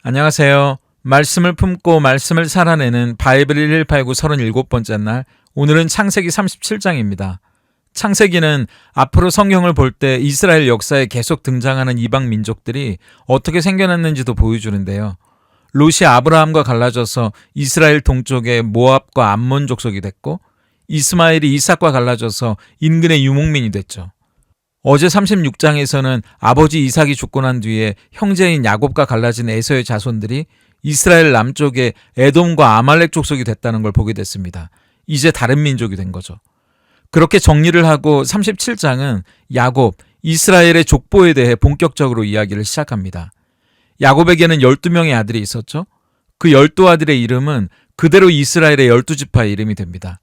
안녕하세요. 말씀을 품고 말씀을 살아내는 바이블 1189 37번째 날, 오늘은 창세기 37장입니다. 창세기는 앞으로 성경을 볼 때 이스라엘 역사에 계속 등장하는 이방 민족들이 어떻게 생겨났는지도 보여주는데요. 롯이 아브라함과 갈라져서 이스라엘 동쪽의 모압과 암몬 족속이 됐고, 이스마엘이 이삭과 갈라져서 인근의 유목민이 됐죠. 어제 36장에서는 아버지 이삭이 죽고 난 뒤에 형제인 야곱과 갈라진 에서의 자손들이 이스라엘 남쪽의 에돔과 아말렉 족속이 됐다는 걸 보게 됐습니다. 이제 다른 민족이 된 거죠. 그렇게 정리를 하고 37장은 야곱, 이스라엘의 족보에 대해 본격적으로 이야기를 시작합니다. 야곱에게는 12명의 아들이 있었죠. 그 12아들의 이름은 그대로 이스라엘의 12지파의 이름이 됩니다.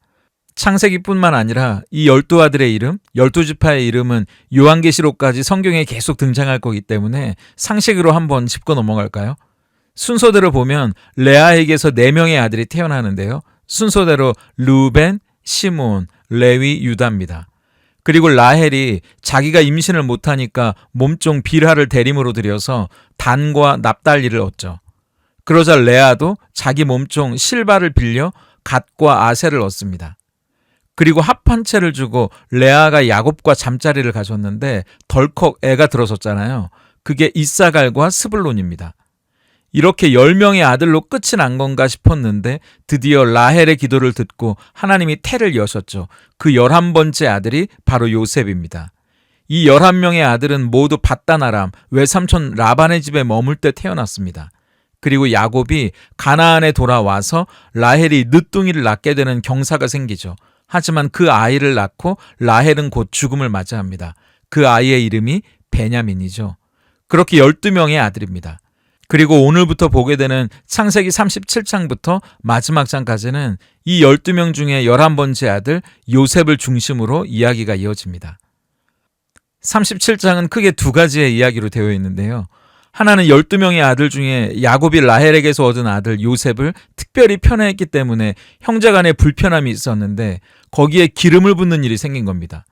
창세기뿐만 아니라 이 12아들의 이름, 12지파의 이름은 요한계시록까지 성경에 계속 등장할 거기 때문에 상식으로 한번 짚고 넘어갈까요? 순서대로 보면 레아에게서 4명의 아들이 태어나는데요. 순서대로 르우벤, 시몬, 레위, 유다입니다. 그리고 라헬이 자기가 임신을 못하니까 몸종 빌하를 대림으로 들여서 단과 납달리를 얻죠. 그러자 레아도 자기 몸종 실바를 빌려 갓과 아셀을 얻습니다. 그리고 합 한 채를 주고 레아가 야곱과 잠자리를 가졌는데 덜컥 애가 들어섰잖아요. 그게 이사갈과 스불론입니다. 이렇게 10명의 아들로 끝이 난 건가 싶었는데 드디어 라헬의 기도를 듣고 하나님이 태를 여셨죠. 그 11번째 아들이 바로 요셉입니다. 이 11명의 아들은 모두 밧단 아람 외삼촌 라반의 집에 머물 때 태어났습니다. 그리고 야곱이 가나안에 돌아와서 라헬이 늦둥이를 낳게 되는 경사가 생기죠. 하지만 그 아이를 낳고 라헬은 곧 죽음을 맞이합니다. 그 아이의 이름이 베냐민이죠. 그렇게 12명의 아들입니다. 그리고 오늘부터 보게 되는 창세기 37장부터 마지막 장까지는 이 12명 중에 11번째 아들 요셉을 중심으로 이야기가 이어집니다. 37장은 크게 두 가지의 이야기로 되어 있는데요. 하나는 12명의 아들 중에 야곱이 라헬에게서 얻은 아들 요셉을 특별히 편애했기 때문에 형제간에 불편함이 있었는데 거기에 기름을 붓는 일이 생긴 겁니다.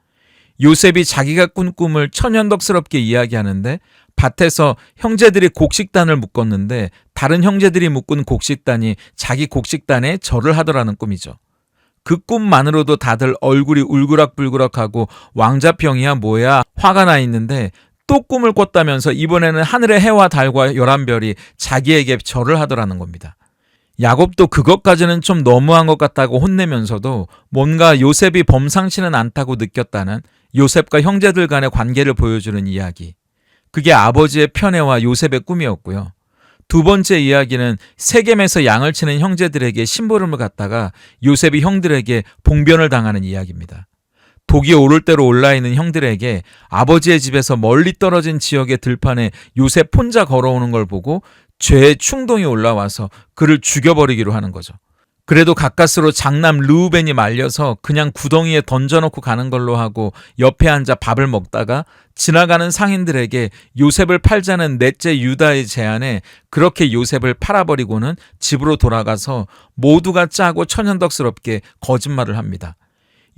요셉이 자기가 꾼 꿈을 천연덕스럽게 이야기하는데 밭에서 형제들이 곡식단을 묶었는데 다른 형제들이 묶은 곡식단이 자기 곡식단에 절을 하더라는 꿈이죠. 그 꿈만으로도 다들 얼굴이 울그락불그락하고 왕자병이야 뭐야 화가 나 있는데 또 꿈을 꿨다면서 이번에는 하늘의 해와 달과 11별이 자기에게 절을 하더라는 겁니다. 야곱도 그것까지는 좀 너무한 것 같다고 혼내면서도 뭔가 요셉이 범상치는 않다고 느꼈다는 요셉과 형제들 간의 관계를 보여주는 이야기. 그게 아버지의 편애와 요셉의 꿈이었고요. 두 번째 이야기는 세겜에서 양을 치는 형제들에게 심부름을 갖다가 요셉이 형들에게 봉변을 당하는 이야기입니다. 독이 오를 대로 올라있는 형들에게 아버지의 집에서 멀리 떨어진 지역의 들판에 요셉 혼자 걸어오는 걸 보고 죄의 충동이 올라와서 그를 죽여버리기로 하는 거죠. 그래도 가까스로 장남 르우벤이 말려서 그냥 구덩이에 던져놓고 가는 걸로 하고 옆에 앉아 밥을 먹다가 지나가는 상인들에게 요셉을 팔자는 넷째 유다의 제안에 그렇게 요셉을 팔아버리고는 집으로 돌아가서 모두가 짜고 천연덕스럽게 거짓말을 합니다.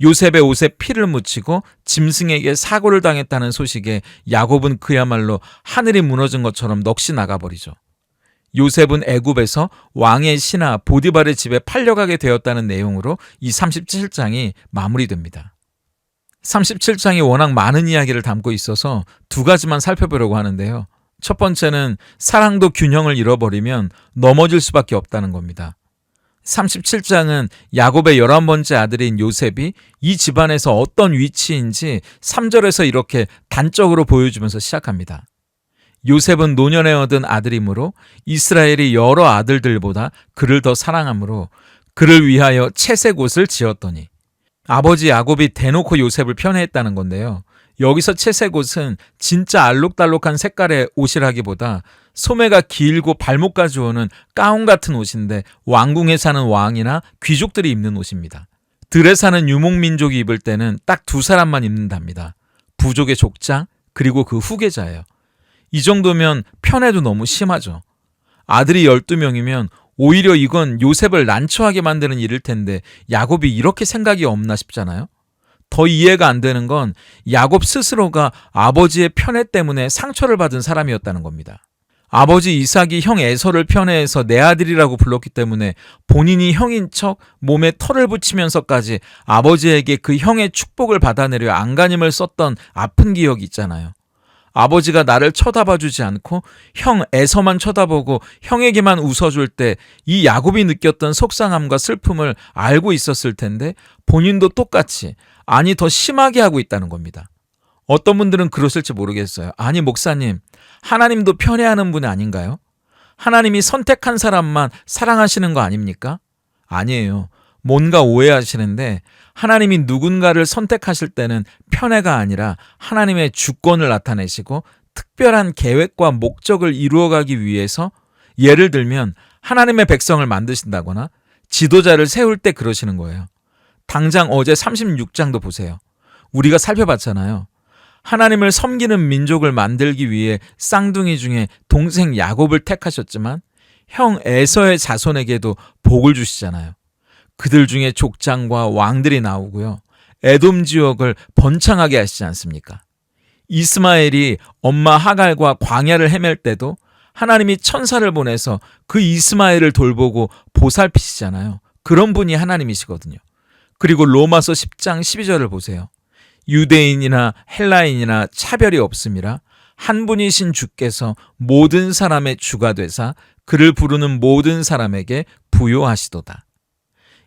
요셉의 옷에 피를 묻히고 짐승에게 사고를 당했다는 소식에 야곱은 그야말로 하늘이 무너진 것처럼 넋이 나가버리죠. 요셉은 애굽에서 왕의 신하 보디발의 집에 팔려가게 되었다는 내용으로 이 37장이 마무리됩니다. 37장이 워낙 많은 이야기를 담고 있어서 두 가지만 살펴보려고 하는데요. 첫 번째는 사랑도 균형을 잃어버리면 넘어질 수밖에 없다는 겁니다. 37장은 야곱의 11번째 아들인 요셉이 이 집안에서 어떤 위치인지 3절에서 이렇게 단적으로 보여주면서 시작합니다. 요셉은 노년에 얻은 아들이므로 이스라엘이 여러 아들들보다 그를 더 사랑하므로 그를 위하여 채색 옷을 지었더니. 아버지 야곱이 대놓고 요셉을 편애했다는 건데요. 여기서 채색 옷은 진짜 알록달록한 색깔의 옷이라기보다 소매가 길고 발목까지 오는 가운 같은 옷인데 왕궁에 사는 왕이나 귀족들이 입는 옷입니다. 들에 사는 유목민족이 입을 때는 딱 두 사람만 입는답니다. 부족의 족장 그리고 그 후계자예요. 이 정도면 편애도 너무 심하죠. 아들이 12명이면 오히려 이건 요셉을 난처하게 만드는 일일 텐데 야곱이 이렇게 생각이 없나 싶잖아요. 더 이해가 안 되는 건 야곱 스스로가 아버지의 편애 때문에 상처를 받은 사람이었다는 겁니다. 아버지 이삭이 형 에서를 편애해서 내 아들이라고 불렀기 때문에 본인이 형인 척 몸에 털을 붙이면서까지 아버지에게 그 형의 축복을 받아내려 안간힘을 썼던 아픈 기억이 있잖아요. 아버지가 나를 쳐다봐주지 않고 형 에서만 쳐다보고 형에게만 웃어줄 때 이 야곱이 느꼈던 속상함과 슬픔을 알고 있었을 텐데 본인도 똑같이, 아니 더 심하게 하고 있다는 겁니다. 어떤 분들은 그러실지 모르겠어요. 아니 목사님, 하나님도 편애하는 분 아닌가요? 하나님이 선택한 사람만 사랑하시는 거 아닙니까? 아니에요. 뭔가 오해하시는데, 하나님이 누군가를 선택하실 때는 편애가 아니라 하나님의 주권을 나타내시고 특별한 계획과 목적을 이루어가기 위해서, 예를 들면 하나님의 백성을 만드신다거나 지도자를 세울 때 그러시는 거예요. 당장 어제 36장도 보세요. 우리가 살펴봤잖아요. 하나님을 섬기는 민족을 만들기 위해 쌍둥이 중에 동생 야곱을 택하셨지만 형 에서의 자손에게도 복을 주시잖아요. 그들 중에 족장과 왕들이 나오고요. 에돔 지역을 번창하게 하시지 않습니까? 이스마엘이 엄마 하갈과 광야를 헤맬 때도 하나님이 천사를 보내서 그 이스마엘을 돌보고 보살피시잖아요. 그런 분이 하나님이시거든요. 그리고 로마서 10장 12절을 보세요. 유대인이나 헬라인이나 차별이 없음이라 한 분이신 주께서 모든 사람의 주가 되사 그를 부르는 모든 사람에게 부요하시도다.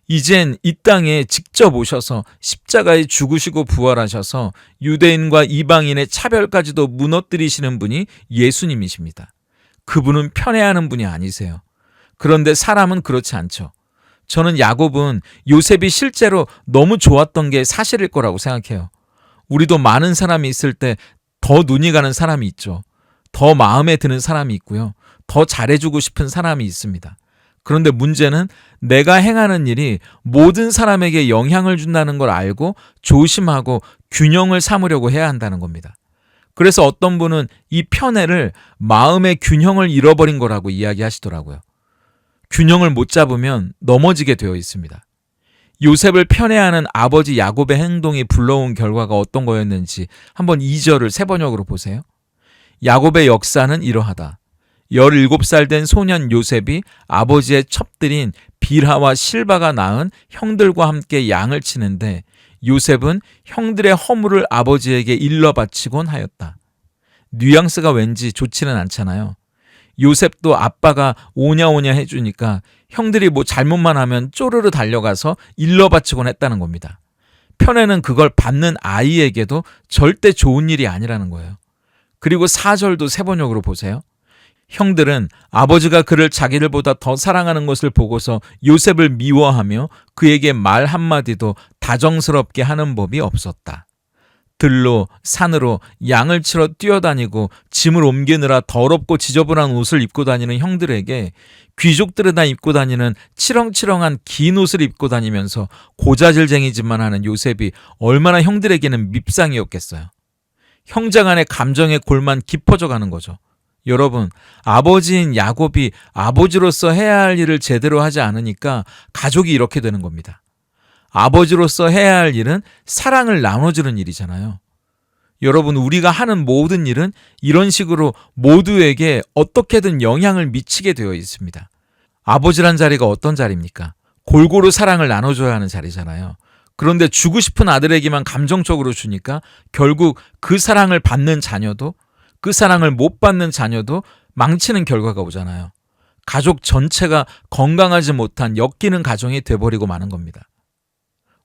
이젠 이 땅에 직접 오셔서 십자가에 죽으시고 부활하셔서 유대인과 이방인의 차별까지도 무너뜨리시는 분이 예수님이십니다. 그분은 편애하는 분이 아니세요. 그런데 사람은 그렇지 않죠. 저는 야곱은 요셉이 실제로 너무 좋았던 게 사실일 거라고 생각해요. 우리도 많은 사람이 있을 때 더 눈이 가는 사람이 있죠. 더 마음에 드는 사람이 있고요. 더 잘해주고 싶은 사람이 있습니다. 그런데 문제는 내가 행하는 일이 모든 사람에게 영향을 준다는 걸 알고 조심하고 균형을 삼으려고 해야 한다는 겁니다. 그래서 어떤 분은 이 편애를 마음의 균형을 잃어버린 거라고 이야기하시더라고요. 균형을 못 잡으면 넘어지게 되어 있습니다. 요셉을 편애하는 아버지 야곱의 행동이 불러온 결과가 어떤 거였는지 한번 2절을 세번역으로 보세요. 야곱의 역사는 이러하다. 17살 된 소년 요셉이 아버지의 첩들인 빌하와 실바가 낳은 형들과 함께 양을 치는데 요셉은 형들의 허물을 아버지에게 일러 바치곤 하였다. 뉘앙스가 왠지 좋지는 않잖아요. 요셉도 아빠가 오냐오냐 해주니까 형들이 뭐 잘못만 하면 쪼르르 달려가서 일러 바치곤 했다는 겁니다. 편애는 그걸 받는 아이에게도 절대 좋은 일이 아니라는 거예요. 그리고 4절도 세번역으로 보세요. 형들은 아버지가 그를 자기들보다 더 사랑하는 것을 보고서 요셉을 미워하며 그에게 말 한마디도 다정스럽게 하는 법이 없었다. 들로 산으로 양을 치러 뛰어다니고 짐을 옮기느라 더럽고 지저분한 옷을 입고 다니는 형들에게 귀족들은 다 입고 다니는 치렁치렁한 긴 옷을 입고 다니면서 고자질쟁이짓만 하는 요셉이 얼마나 형들에게는 밉상이었겠어요. 형제 간의 감정의 골만 깊어져 가는 거죠. 여러분, 아버지인 야곱이 아버지로서 해야 할 일을 제대로 하지 않으니까 가족이 이렇게 되는 겁니다. 아버지로서 해야 할 일은 사랑을 나눠주는 일이잖아요. 여러분, 우리가 하는 모든 일은 이런 식으로 모두에게 어떻게든 영향을 미치게 되어 있습니다. 아버지란 자리가 어떤 자리입니까? 골고루 사랑을 나눠줘야 하는 자리잖아요. 그런데 주고 싶은 아들에게만 감정적으로 주니까 결국 그 사랑을 받는 자녀도, 그 사랑을 못 받는 자녀도 망치는 결과가 오잖아요. 가족 전체가 건강하지 못한 엮이는 가정이 돼버리고 마는 겁니다.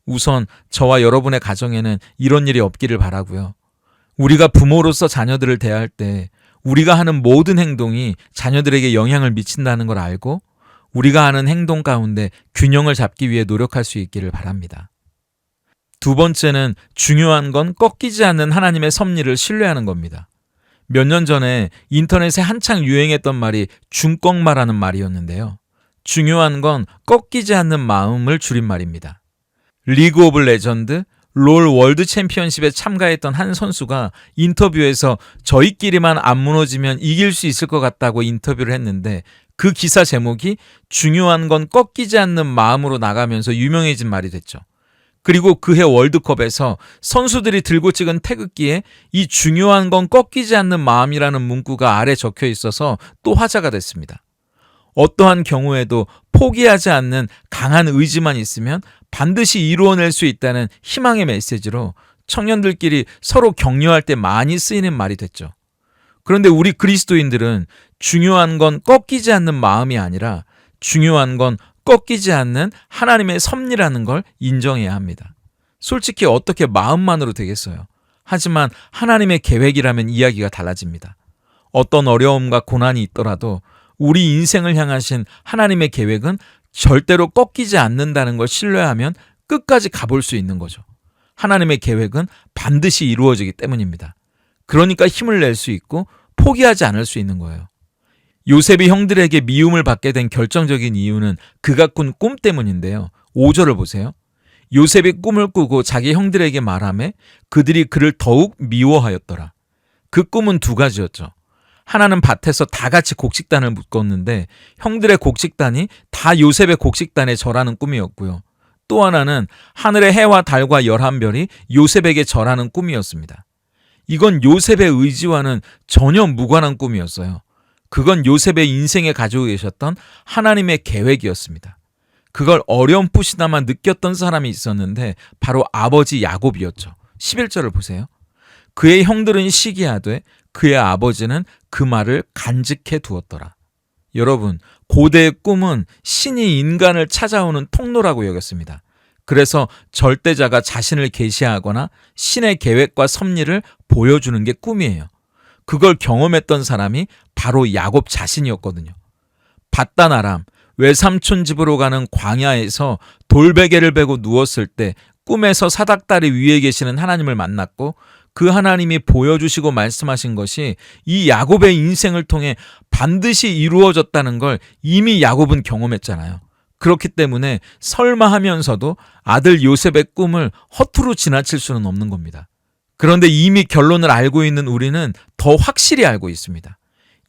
우선 저와 여러분의 가정에는 이런 일이 없기를 바라고요. 우리가 부모로서 자녀들을 대할 때 우리가 하는 모든 행동이 자녀들에게 영향을 미친다는 걸 알고 우리가 하는 행동 가운데 균형을 잡기 위해 노력할 수 있기를 바랍니다. 두 번째는 중요한 건 꺾이지 않는 하나님의 섭리를 신뢰하는 겁니다. 몇 년 전에 인터넷에 한창 유행했던 말이 중꺾마라는 말이었는데요. 중요한 건 꺾이지 않는 마음을 줄임말입니다. 리그 오브 레전드, 롤 월드 챔피언십에 참가했던 한 선수가 인터뷰에서 저희끼리만 안 무너지면 이길 수 있을 것 같다고 인터뷰를 했는데 그 기사 제목이 중요한 건 꺾이지 않는 마음으로 나가면서 유명해진 말이 됐죠. 그리고 그해 월드컵에서 선수들이 들고 찍은 태극기에 이 중요한 건 꺾이지 않는 마음이라는 문구가 아래 적혀 있어서 또 화제가 됐습니다. 어떠한 경우에도 포기하지 않는 강한 의지만 있으면 반드시 이루어낼 수 있다는 희망의 메시지로 청년들끼리 서로 격려할 때 많이 쓰이는 말이 됐죠. 그런데 우리 그리스도인들은 중요한 건 꺾이지 않는 마음이 아니라 중요한 건 꺾이지 않는 하나님의 섭리라는 걸 인정해야 합니다. 솔직히 어떻게 마음만으로 되겠어요? 하지만 하나님의 계획이라면 이야기가 달라집니다. 어떤 어려움과 고난이 있더라도 우리 인생을 향하신 하나님의 계획은 절대로 꺾이지 않는다는 걸 신뢰하면 끝까지 가볼 수 있는 거죠. 하나님의 계획은 반드시 이루어지기 때문입니다. 그러니까 힘을 낼 수 있고 포기하지 않을 수 있는 거예요. 요셉이 형들에게 미움을 받게 된 결정적인 이유는 그가 꾼 꿈 때문인데요. 5절을 보세요. 요셉이 꿈을 꾸고 자기 형들에게 말하매 그들이 그를 더욱 미워하였더라. 그 꿈은 두 가지였죠. 하나는 밭에서 다 같이 곡식단을 묶었는데 형들의 곡식단이 다 요셉의 곡식단에 절하는 꿈이었고요. 또 하나는 하늘의 해와 달과 11별이 요셉에게 절하는 꿈이었습니다. 이건 요셉의 의지와는 전혀 무관한 꿈이었어요. 그건 요셉의 인생에 가지고 계셨던 하나님의 계획이었습니다. 그걸 어렴풋이나마 느꼈던 사람이 있었는데 바로 아버지 야곱이었죠. 11절을 보세요. 그의 형들은 시기하되 그의 아버지는 그 말을 간직해 두었더라. 여러분, 고대의 꿈은 신이 인간을 찾아오는 통로라고 여겼습니다. 그래서 절대자가 자신을 계시하거나 신의 계획과 섭리를 보여주는 게 꿈이에요. 그걸 경험했던 사람이 바로 야곱 자신이었거든요. 밧단 아람, 외삼촌 집으로 가는 광야에서 돌베개를 베고 누웠을 때 꿈에서 사닥다리 위에 계시는 하나님을 만났고 그 하나님이 보여주시고 말씀하신 것이 이 야곱의 인생을 통해 반드시 이루어졌다는 걸 이미 야곱은 경험했잖아요. 그렇기 때문에 설마 하면서도 아들 요셉의 꿈을 허투루 지나칠 수는 없는 겁니다. 그런데 이미 결론을 알고 있는 우리는 더 확실히 알고 있습니다.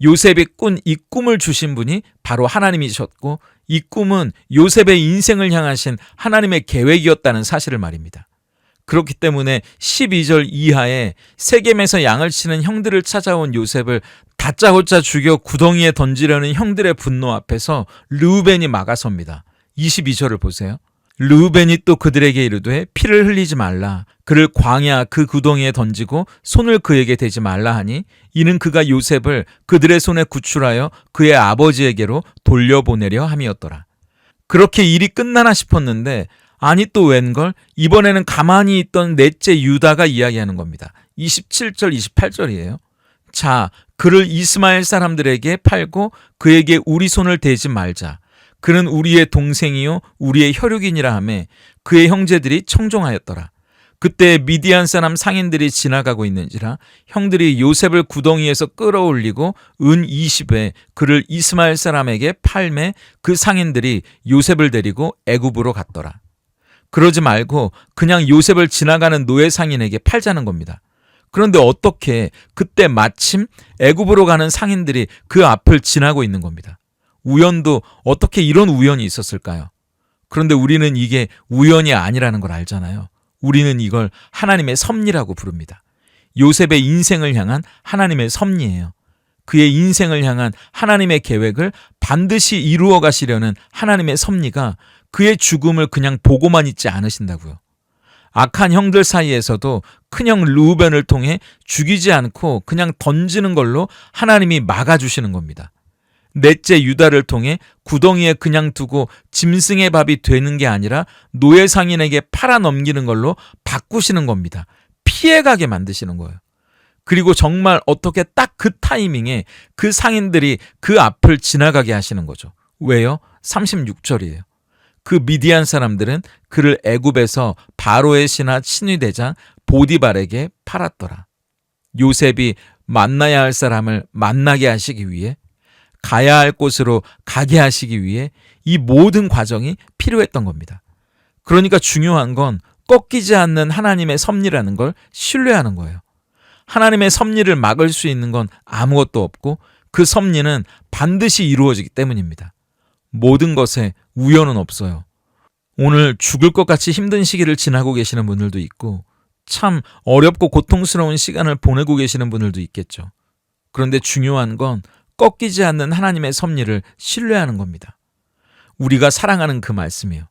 요셉이 꾼 이 꿈을 주신 분이 바로 하나님이셨고 이 꿈은 요셉의 인생을 향하신 하나님의 계획이었다는 사실을 말입니다. 그렇기 때문에 12절 이하에 세겜에서 양을 치는 형들을 찾아온 요셉을 다짜고짜 죽여 구덩이에 던지려는 형들의 분노 앞에서 르우벤이 막아섭니다. 22절을 보세요. 르우벤이 또 그들에게 이르되 피를 흘리지 말라. 그를 광야 그 구덩이에 던지고 손을 그에게 대지 말라 하니 이는 그가 요셉을 그들의 손에 구출하여 그의 아버지에게로 돌려보내려 함이었더라. 그렇게 일이 끝나나 싶었는데 아니 또 웬걸 이번에는 가만히 있던 넷째 유다가 이야기하는 겁니다. 27절 28절이에요. 자, 그를 이스마엘 사람들에게 팔고 그에게 우리 손을 대지 말자. 그는 우리의 동생이요 우리의 혈육이니라 하매 그의 형제들이 청종하였더라. 그때 미디안 사람 상인들이 지나가고 있는지라 형들이 요셉을 구덩이에서 끌어올리고 은 20에 그를 이스마엘 사람에게 팔매 그 상인들이 요셉을 데리고 애굽으로 갔더라. 그러지 말고 그냥 요셉을 지나가는 노예 상인에게 팔자는 겁니다. 그런데 어떻게 그때 마침 애굽으로 가는 상인들이 그 앞을 지나고 있는 겁니다. 우연도 어떻게 이런 우연이 있었을까요? 그런데 우리는 이게 우연이 아니라는 걸 알잖아요. 우리는 이걸 하나님의 섭리라고 부릅니다. 요셉의 인생을 향한 하나님의 섭리예요. 그의 인생을 향한 하나님의 계획을 반드시 이루어 가시려는 하나님의 섭리가 그의 죽음을 그냥 보고만 있지 않으신다고요. 악한 형들 사이에서도 큰형 르우벤을 통해 죽이지 않고 그냥 던지는 걸로 하나님이 막아주시는 겁니다. 넷째 유다를 통해 구덩이에 그냥 두고 짐승의 밥이 되는 게 아니라 노예 상인에게 팔아 넘기는 걸로 바꾸시는 겁니다. 피해가게 만드시는 거예요. 그리고 정말 어떻게 딱 그 타이밍에 그 상인들이 그 앞을 지나가게 하시는 거죠. 왜요? 36절이에요. 그 미디안 사람들은 그를 애굽에서 바로의 신하 친위대장 보디발에게 팔았더라. 요셉이 만나야 할 사람을 만나게 하시기 위해 가야 할 곳으로 가게 하시기 위해 이 모든 과정이 필요했던 겁니다. 그러니까 중요한 건 꺾이지 않는 하나님의 섭리라는 걸 신뢰하는 거예요. 하나님의 섭리를 막을 수 있는 건 아무것도 없고 그 섭리는 반드시 이루어지기 때문입니다. 모든 것에 우연은 없어요. 오늘 죽을 것 같이 힘든 시기를 지나고 계시는 분들도 있고 참 어렵고 고통스러운 시간을 보내고 계시는 분들도 있겠죠. 그런데 중요한 건 꺾이지 않는 하나님의 섭리를 신뢰하는 겁니다. 우리가 사랑하는 그 말씀이에요.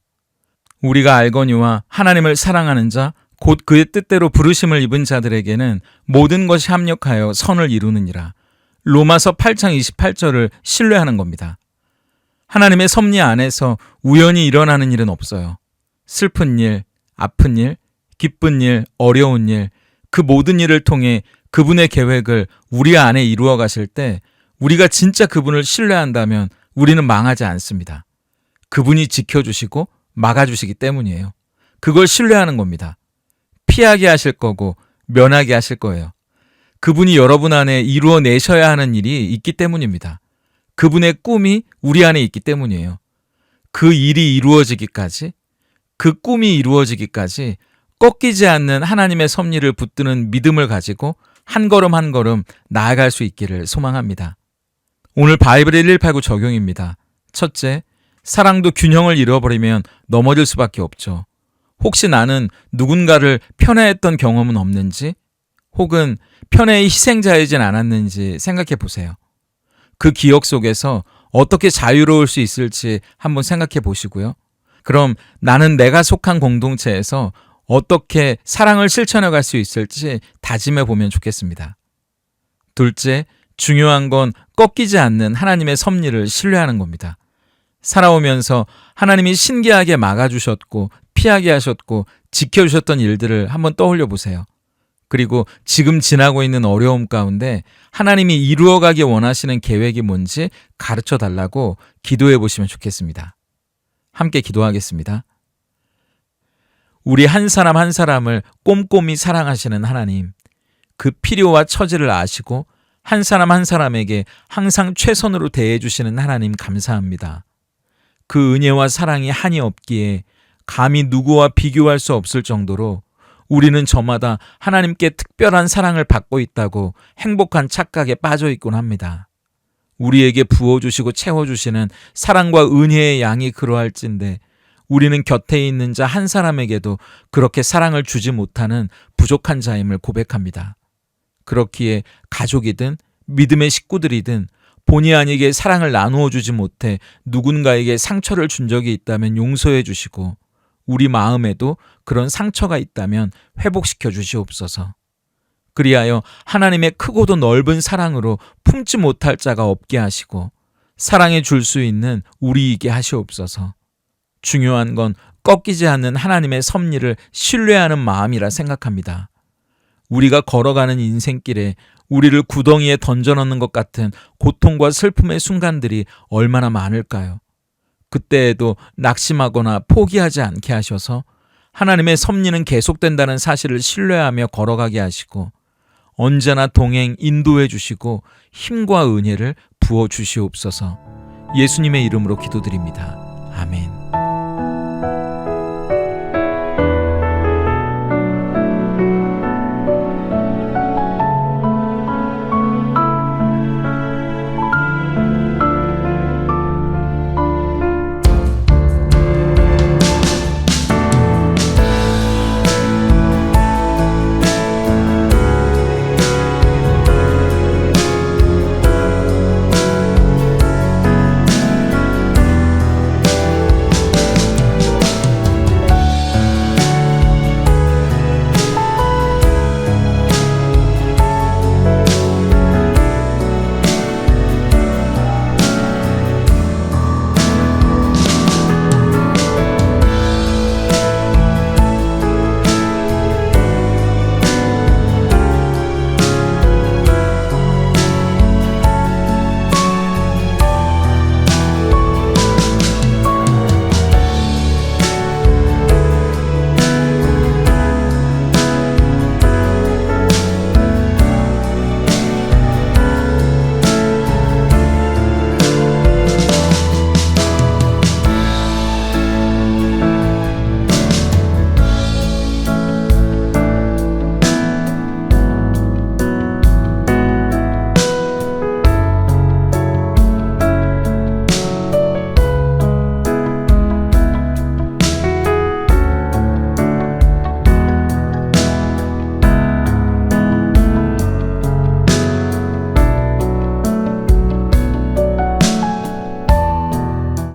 우리가 알거니와 하나님을 사랑하는 자 곧 그의 뜻대로 부르심을 입은 자들에게는 모든 것이 합력하여 선을 이루느니라. 로마서 8장 28절을 신뢰하는 겁니다. 하나님의 섭리 안에서 우연히 일어나는 일은 없어요. 슬픈 일, 아픈 일, 기쁜 일, 어려운 일, 그 모든 일을 통해 그분의 계획을 우리 안에 이루어 가실 때 우리가 진짜 그분을 신뢰한다면 우리는 망하지 않습니다. 그분이 지켜주시고 막아주시기 때문이에요. 그걸 신뢰하는 겁니다. 피하게 하실 거고 면하게 하실 거예요. 그분이 여러분 안에 이루어내셔야 하는 일이 있기 때문입니다. 그분의 꿈이 우리 안에 있기 때문이에요. 그 일이 이루어지기까지, 그 꿈이 이루어지기까지 꺾이지 않는 하나님의 섭리를 붙드는 믿음을 가지고 한 걸음 한 걸음 나아갈 수 있기를 소망합니다. 오늘 바이블의 1189 적용입니다. 첫째, 사랑도 균형을 잃어버리면 넘어질 수밖에 없죠. 혹시 나는 누군가를 편애했던 경험은 없는지, 혹은 편애의 희생자이진 않았는지 생각해 보세요. 그 기억 속에서 어떻게 자유로울 수 있을지 한번 생각해 보시고요. 그럼 나는 내가 속한 공동체에서 어떻게 사랑을 실천해 갈 수 있을지 다짐해 보면 좋겠습니다. 둘째, 중요한 건 꺾이지 않는 하나님의 섭리를 신뢰하는 겁니다. 살아오면서 하나님이 신기하게 막아주셨고 피하게 하셨고 지켜주셨던 일들을 한번 떠올려 보세요. 그리고 지금 지나고 있는 어려움 가운데 하나님이 이루어가기 원하시는 계획이 뭔지 가르쳐 달라고 기도해 보시면 좋겠습니다. 함께 기도하겠습니다. 우리 한 사람 한 사람을 꼼꼼히 사랑하시는 하나님, 그 필요와 처지를 아시고 한 사람 한 사람에게 항상 최선으로 대해주시는 하나님 감사합니다. 그 은혜와 사랑이 한이 없기에 감히 누구와 비교할 수 없을 정도로 우리는 저마다 하나님께 특별한 사랑을 받고 있다고 행복한 착각에 빠져 있곤 합니다. 우리에게 부어주시고 채워주시는 사랑과 은혜의 양이 그러할진데 우리는 곁에 있는 자 한 사람에게도 그렇게 사랑을 주지 못하는 부족한 자임을 고백합니다. 그렇기에 가족이든 믿음의 식구들이든 본의 아니게 사랑을 나누어 주지 못해 누군가에게 상처를 준 적이 있다면 용서해 주시고 우리 마음에도 그런 상처가 있다면 회복시켜 주시옵소서. 그리하여 하나님의 크고도 넓은 사랑으로 품지 못할 자가 없게 하시고 사랑해 줄 수 있는 우리이게 하시옵소서. 중요한 건 꺾이지 않는 하나님의 섭리를 신뢰하는 마음이라 생각합니다. 우리가 걸어가는 인생길에 우리를 구덩이에 던져넣는 것 같은 고통과 슬픔의 순간들이 얼마나 많을까요? 그때에도 낙심하거나 포기하지 않게 하셔서 하나님의 섭리는 계속된다는 사실을 신뢰하며 걸어가게 하시고 언제나 동행 인도해 주시고 힘과 은혜를 부어 주시옵소서. 예수님의 이름으로 기도드립니다. 아멘.